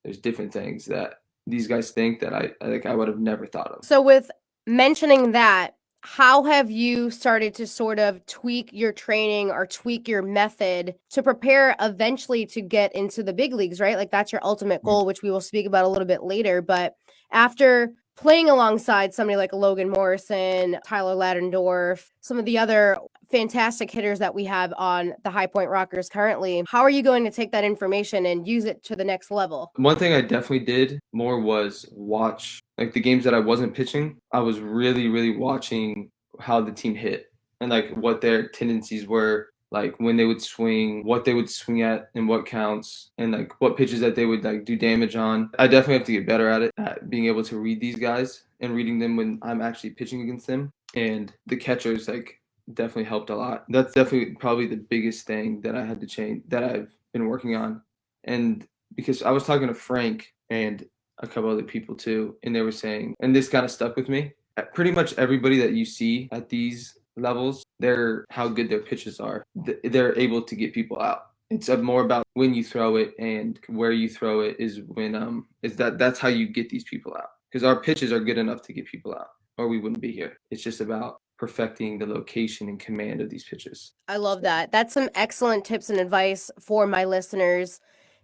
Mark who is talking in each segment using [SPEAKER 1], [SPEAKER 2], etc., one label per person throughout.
[SPEAKER 1] there's different things that these guys think that I would have never thought of.
[SPEAKER 2] So with mentioning that, how have you started to sort of tweak your training or tweak your method to prepare eventually to get into the big leagues, right? Like that's your ultimate goal, which we will speak about a little bit later. But after playing alongside somebody like Logan Morrison, Tyler Ladendorf, some of the other fantastic hitters that we have on the High Point Rockers currently, how are you going to take that information and use it to the next level?
[SPEAKER 1] One thing I definitely did more was watch like the games that I wasn't pitching. I was really, really watching how the team hit and like what their tendencies were, like when they would swing, what they would swing at and what counts, and like what pitches that they would like do damage on. I definitely have to get better at it, at being able to read these guys and reading them when I'm actually pitching against them. And the catchers like definitely helped a lot. That's definitely probably the biggest thing that I had to change that I've been working on. And because I was talking to Frank and a couple other people too, and they were saying, and this kind of stuck with me. Pretty much everybody that you see at these levels, they're how good their pitches are. They're able to get people out. It's more about when you throw it and where you throw it is when that's how you get these people out. Because our pitches are good enough to get people out, or we wouldn't be here. It's just about perfecting the location and command of these pitches.
[SPEAKER 2] I love that. That's some excellent tips and advice for my listeners.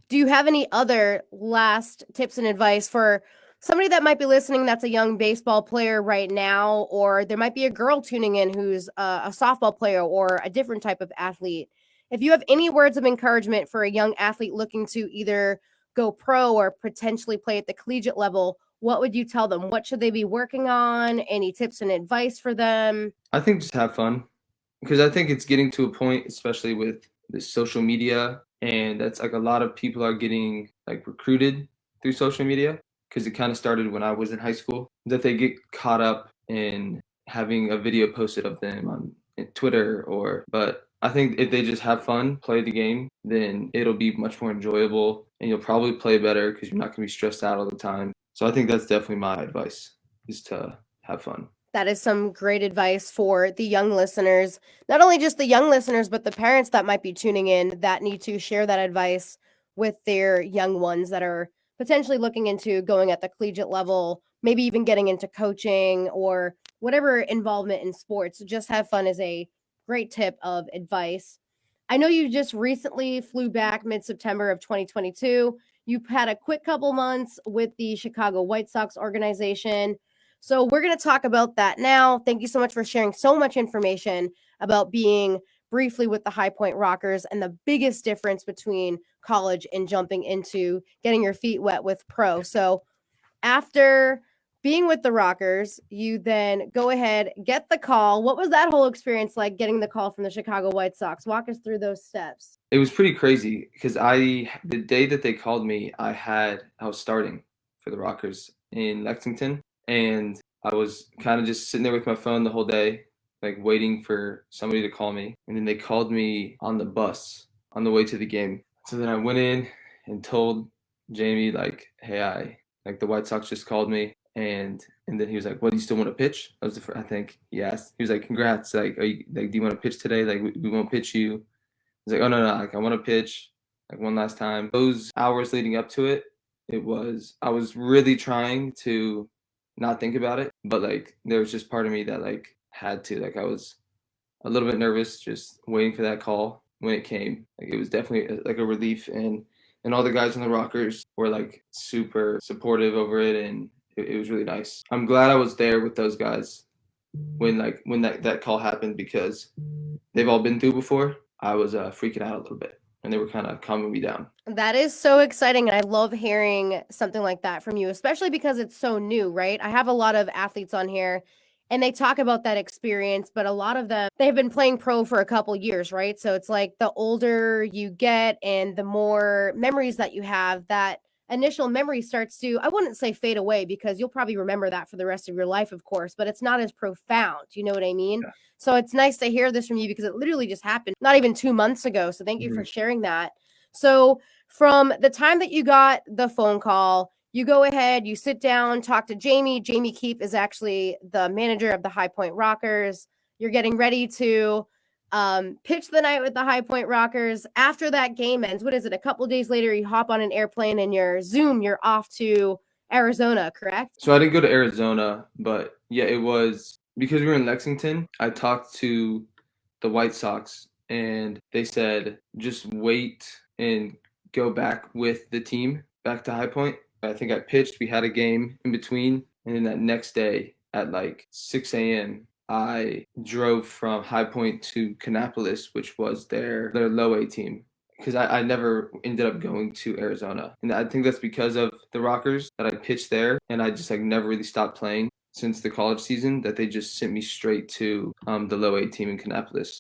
[SPEAKER 2] Do you have any other last tips and advice for somebody that might be listening that's a young baseball player right now, or there might be a girl tuning in who's a softball player or a different type of athlete? If you have any words of encouragement for a young athlete looking to either go pro or potentially play at the collegiate level, what would you tell them? What should they be working on? Any tips and advice for them?
[SPEAKER 1] I think just have fun, because I think it's getting to a point, especially with the social media, and that's like a lot of people are getting like recruited through social media, because it kind of started when I was in high school, that they get caught up in having a video posted of them on Twitter but I think if they just have fun, play the game, then it'll be much more enjoyable and you'll probably play better because you're not going to be stressed out all the time. So I think that's definitely my advice, is to have fun.
[SPEAKER 2] That is some great advice for the young listeners. Not only just the young listeners, but the parents that might be tuning in that need to share that advice with their young ones that are potentially looking into going at the collegiate level, maybe even getting into coaching or whatever involvement in sports. Just have fun is a great tip of advice. I know you just recently flew back mid September of 2022. You've had a quick couple months with the Chicago White Sox organization. So we're going to talk about that now. Thank you so much for sharing so much information about being briefly with the High Point Rockers and the biggest difference between college and jumping into getting your feet wet with pro. So after being with the Rockers, you then go ahead, get the call. What was that whole experience like, getting the call from the Chicago White Sox? Walk us through those steps.
[SPEAKER 1] It was pretty crazy because the day that they called me, I was starting for the Rockers in Lexington, and I was kind of just sitting there with my phone the whole day, like waiting for somebody to call me. And then they called me on the bus on the way to the game. So then I went in and told Jamie, like, hey, like the White Sox just called me. And then he was like, "What, do you still want to pitch?" That was I think he asked. He was like, "Congrats! Like, do you want to pitch today? Like, we won't pitch you." I was like, "Oh no, like I want to pitch, like one last time." Those hours leading up to it, I was really trying to not think about it, but like there was just part of me that like had to. Like I was a little bit nervous, just waiting for that call when it came. Like it was definitely like a relief, and all the guys on the Rockers were like super supportive over it, and it was really nice. I'm glad I was there with those guys when that call happened, because they've all been through before. I was freaking out a little bit, and they were kind of calming me down.
[SPEAKER 2] That is so exciting. And I love hearing something like that from you, especially because it's so new, right? I have a lot of athletes on here and they talk about that experience, but a lot of them, they've been playing pro for a couple years, right? So it's like the older you get and the more memories that you have, that initial memory starts to, I wouldn't say fade away, because you'll probably remember that for the rest of your life, of course, but it's not as profound. You know what I mean?
[SPEAKER 1] Yeah.
[SPEAKER 2] So it's nice to hear this from you because it literally just happened not even 2 months ago. So thank you for sharing that. So from the time that you got the phone call, you go ahead, you sit down, talk to Jamie. Jamie Keep is actually the manager of the High Point Rockers. You're getting ready to pitch the night with the High Point Rockers. After that game ends, what is it? A couple days later, you hop on an airplane and you're off to Arizona, correct?
[SPEAKER 1] So I didn't go to Arizona, but yeah, it was because we were in Lexington. I talked to the White Sox and they said just wait and go back with the team back to High Point. I think I pitched. We had a game in between, and then that next day at like 6 a.m. I drove from High Point to Kannapolis, which was their low A team, because I never ended up going to Arizona. And I think that's because of the Rockers that I pitched there, and I just like never really stopped playing since the college season, that they just sent me straight to the low A team in Kannapolis.